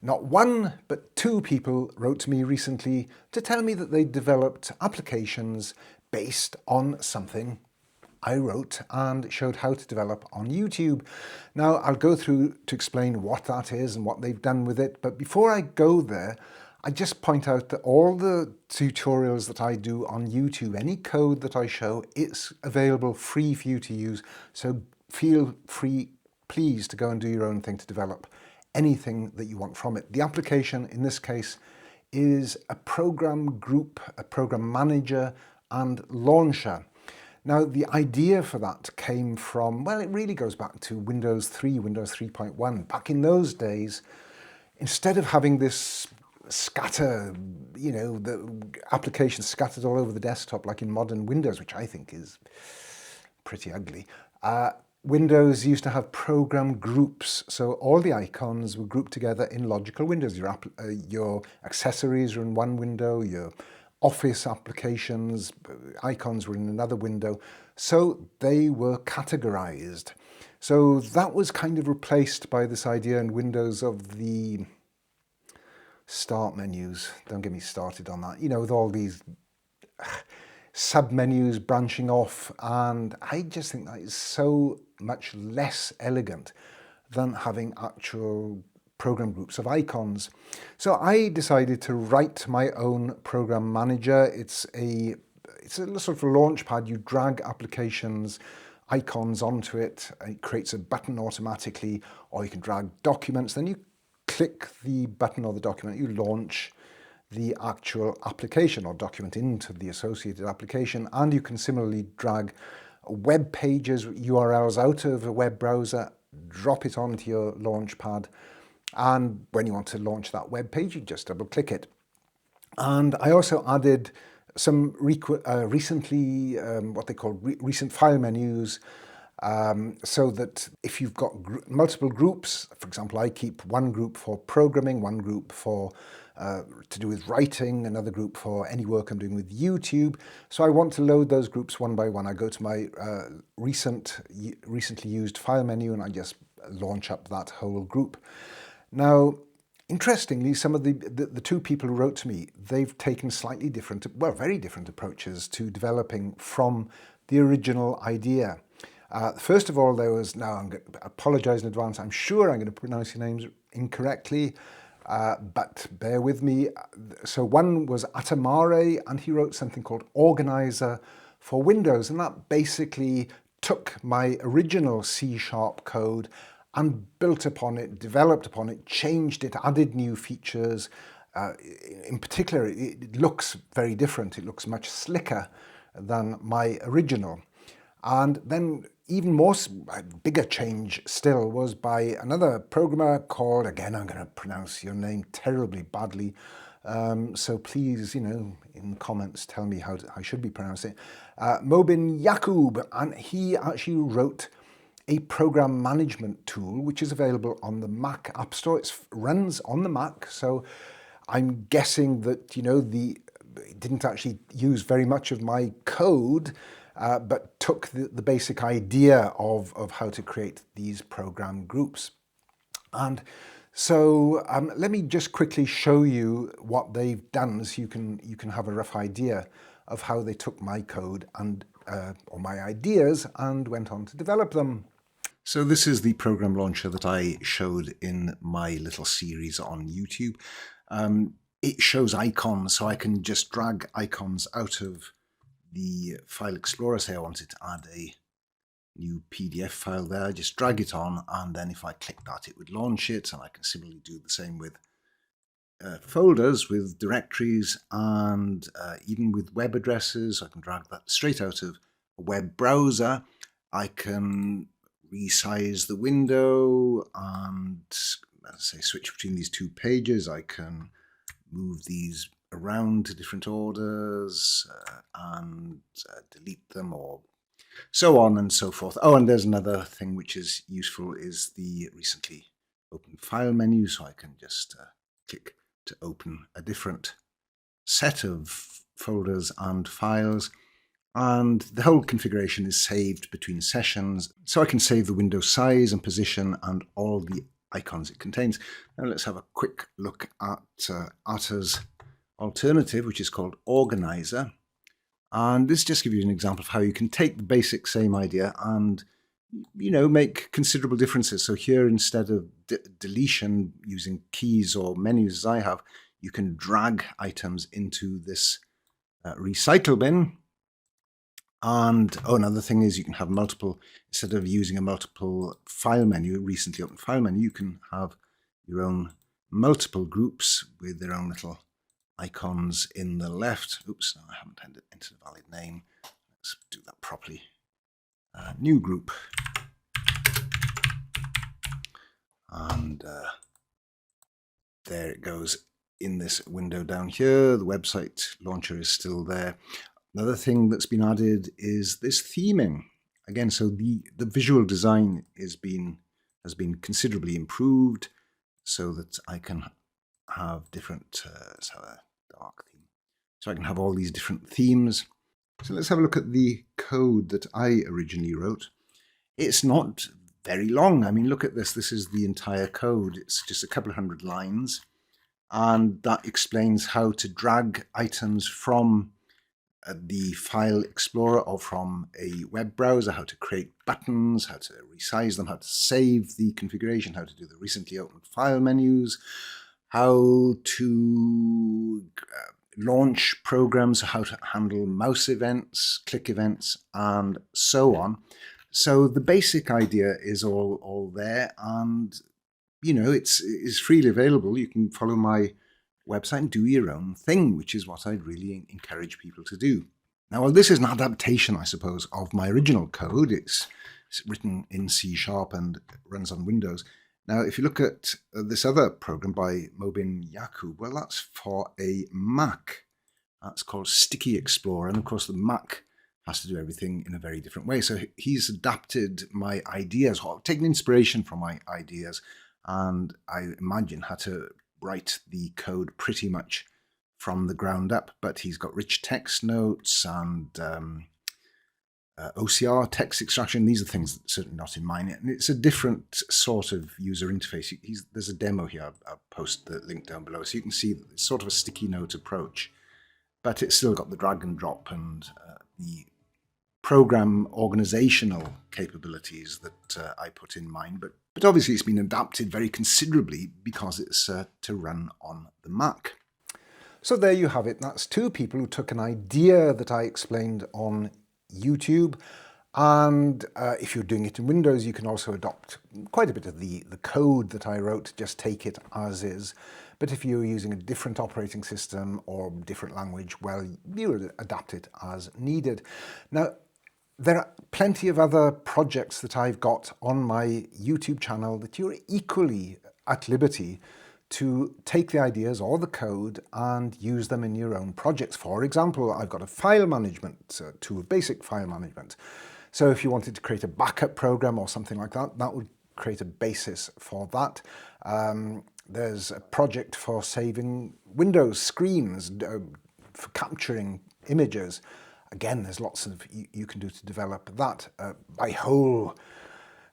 Not one, but two people wrote to me recently to tell me that they developed applications based on something I wrote and showed how to develop on YouTube. Now, I'll go through to explain what that is and what they've done with it, but before I go there, I just point out that all the tutorials that I do on YouTube, any code that I show, it's available free for you to use, so feel free, please, to go and do your own thing to develop anything that you want from it. The application in this case is a program group, a program manager and launcher. Now, the idea for that came from, well, it really goes back to Windows 3, Windows 3.1. Back in those days, instead of having this scatter, the applications scattered all over the desktop like in modern Windows, which I think is pretty ugly, Windows used to have program groups. So all the icons were grouped together in logical windows. Your accessories are in one window, your Office applications, icons were in another window. So they were categorized. So that was kind of replaced by this idea in Windows of the start menus. Don't get me started on that. With all these sub-menus branching off, and I just think that is so much less elegant than having actual program groups of icons. So I decided to write my own program manager. It's a sort of a launch pad. You drag applications, icons onto it, and it creates a button automatically, or you can drag documents, then you click the button or the document, you launch the actual application or document into the associated application, and you can similarly drag web pages, URLs out of a web browser, drop it onto your launch pad, and when you want to launch that web page, you just double click it. And I also added some recently what they call recent file menus, so that if you've got multiple groups, for example, I keep one group for programming, one group for to do with writing, another group for any work I'm doing with YouTube. So I want to load those groups one by one. I go to my recently used file menu and I just launch up that whole group. Now, interestingly, some of the two people who wrote to me, they've taken slightly different, well, very different approaches to developing from the original idea. First of all, there was, now I'm going to apologize in advance, I'm sure I'm going to pronounce your names incorrectly, but bear with me. So one was Atamare, and he wrote something called Organizer for Windows, and that basically took my original C# code and built upon it, developed upon it, changed it, added new features. In particular, it looks very different. It looks much slicker than my original. And then even more, bigger change still was by another programmer called, again, I'm going to pronounce your name terribly badly, so please, in the comments, tell me how I should be pronouncing it. Mobin Yakub, and he actually wrote a program management tool, which is available on the Mac App Store. It runs on the Mac, so I'm guessing that, it didn't actually use very much of my code, but took the basic idea of how to create these program groups. And so let me just quickly show you what they've done so you can have a rough idea of how they took my code and or my ideas and went on to develop them. So this is the program launcher that I showed in my little series on YouTube. It shows icons, so I can just drag icons out of the file explorer. Say I wanted to add a new PDF file there, just drag it on, and then if I click that, it would launch it. And I can similarly do the same with folders, with directories, and even with web addresses. I can drag that straight out of a web browser. I can resize the window and, let's say, switch between these two pages. I can move these around to different orders and delete them, or so on and so forth. Oh, and there's another thing which is useful, is the recently open file menu. So I can just click to open a different set of folders and files. And the whole configuration is saved between sessions. So I can save the window size and position and all the icons it contains. Now let's have a quick look at Atta's alternative, which is called Organizer. And this just gives you an example of how you can take the basic same idea and, make considerable differences. So here, instead of deletion using keys or menus as I have, you can drag items into this recycle bin. And another thing is you can have multiple, instead of using a multiple file menu, recently opened file menu, you can have your own multiple groups with their own little icons in the left. Oops, no, I haven't entered a valid name. Let's do that properly. New group. And there it goes in this window down here. The website launcher is still there. Another thing that's been added is this theming. Again, so the visual design has been considerably improved so that I can have different, let's have a dark theme. So I can have all these different themes. So let's have a look at the code that I originally wrote. It's not very long. I mean, look at this. This is the entire code. It's just a couple of hundred lines. And that explains how to drag items from the File Explorer or from a web browser, how to create buttons, how to resize them, how to save the configuration, how to do the recently opened file menus, how to launch programs, how to handle mouse events, click events, and so on. So the basic idea is all there, and it's freely available. You can follow my website and do your own thing, which is what I'd really encourage people to do. Now, well, this is an adaptation, I suppose, of my original code. It's written in C# and runs on Windows. Now, if you look at this other program by Mobin Yaqub, well, that's for a Mac. That's called Sticky Explorer. And of course, the Mac has to do everything in a very different way. So he's adapted my ideas, or taken inspiration from my ideas, and I imagine had to write the code pretty much from the ground up. But he's got rich text notes and OCR, text extraction. These are things that are certainly not in mine. And it's a different sort of user interface. There's a demo here. I'll post the link down below so you can see that it's sort of a sticky note approach. But it's still got the drag and drop and the program organizational capabilities that I put in mind. But obviously it's been adapted very considerably because it's to run on the Mac. So there you have it. That's two people who took an idea that I explained on YouTube. And if you're doing it in Windows, you can also adopt quite a bit of the code that I wrote, just take it as is. But if you're using a different operating system or different language, well, you adapt it as needed. Now, there are plenty of other projects that I've got on my YouTube channel that you're equally at liberty to take the ideas or the code and use them in your own projects. For example, I've got a file management tool, basic file management. So if you wanted to create a backup program or something like that, that would create a basis for that. There's a project for saving Windows screens, for capturing images. Again, there's lots of you can do to develop that. My whole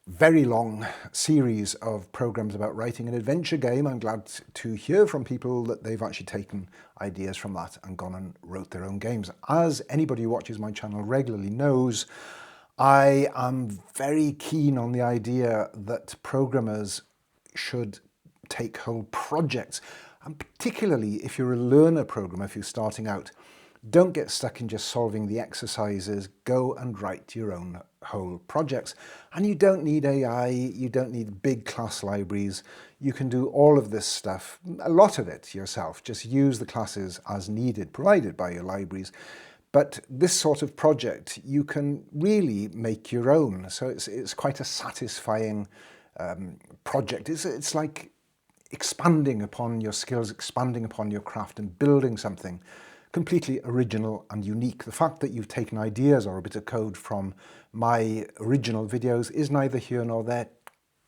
very long series of programs about writing an adventure game. I'm glad to hear from people that they've actually taken ideas from that and gone and wrote their own games. As anybody who watches my channel regularly knows, I am very keen on the idea that programmers should take whole projects, and particularly if you're a learner programmer, if you're starting out, don't get stuck in just solving the exercises. Go and write your own whole projects. And you don't need AI, you don't need big class libraries. You can do all of this stuff, a lot of it yourself. Just use the classes as needed, provided by your libraries. But this sort of project, you can really make your own. So it's quite a satisfying project. It's like expanding upon your skills, expanding upon your craft and building something completely original and unique. The fact that you've taken ideas or a bit of code from my original videos is neither here nor there.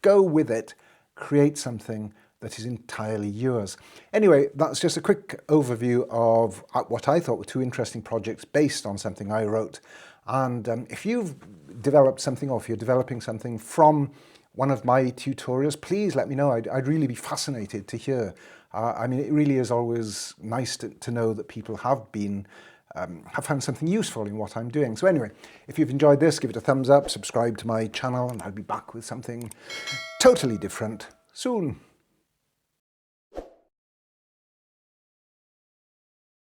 Go with it, create something that is entirely yours. Anyway, that's just a quick overview of what I thought were two interesting projects based on something I wrote. And if you've developed something or if you're developing something from one of my tutorials, please let me know. I'd really be fascinated to hear. I mean, it really is always nice to know that people have found something useful in what I'm doing. So anyway, if you've enjoyed this, give it a thumbs up, subscribe to my channel, and I'll be back with something totally different soon.